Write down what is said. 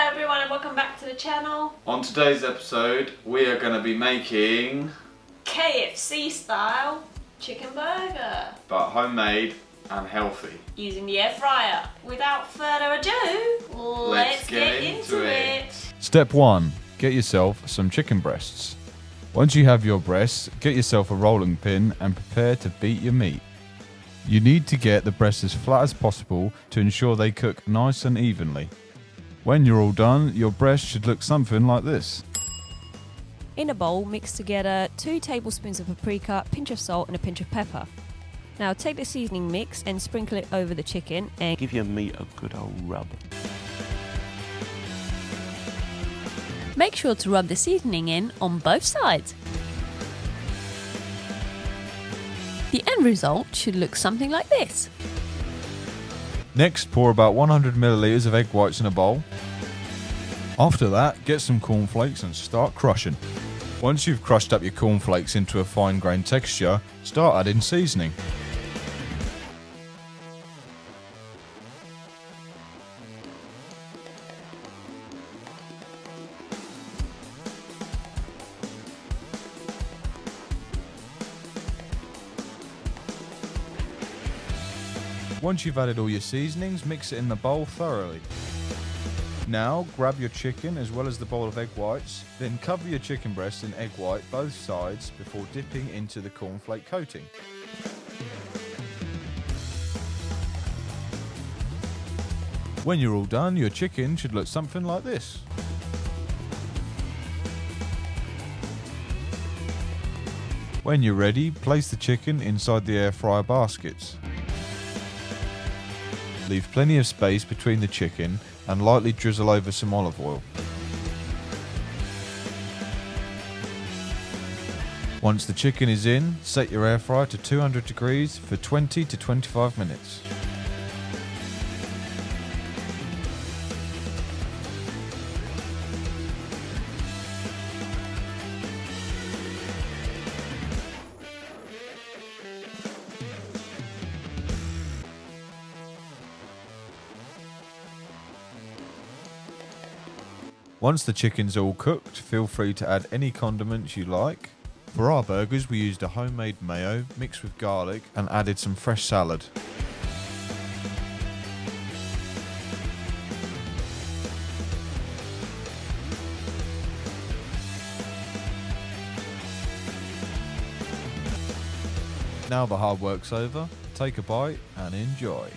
Hello everyone and welcome back to the channel. On today's episode we are going to be making KFC-style chicken burger. But homemade and healthy. Using the air fryer. Without further ado, let's get into it. Step 1. Get yourself some chicken breasts. Once you have your breasts, get yourself a rolling pin and prepare to beat your meat. You need to get the breasts as flat as possible to ensure they cook nice and evenly. When you're all done, your breast should look something like this. In a bowl, mix together 2 tablespoons of paprika, a pinch of salt and a pinch of pepper. Now take the seasoning mix and sprinkle it over the chicken and give your meat a good old rub. make sure to rub the seasoning in on both sides. The end result should look something like this. Next, pour about 100 milliliters of egg whites in a bowl. After that, get some cornflakes and start crushing. Once you've crushed up your cornflakes into a fine grained texture, start adding seasoning. Once you've added all your seasonings, mix it in the bowl thoroughly. Now, grab your chicken as well as the bowl of egg whites, then cover your chicken breast in egg white both sides before dipping into the cornflake coating. When you're all done, your chicken should look something like this. When you're ready, place the chicken inside the air fryer baskets. Leave plenty of space between the chicken and lightly drizzle over some olive oil. Once the chicken is in, set your air fryer to 200 degrees for 20 to 25 minutes. Once the chicken's all cooked, feel free to add any condiments you like. For our burgers, we used a homemade mayo mixed with garlic and added some fresh salad. Now the hard work's over, take a bite and enjoy.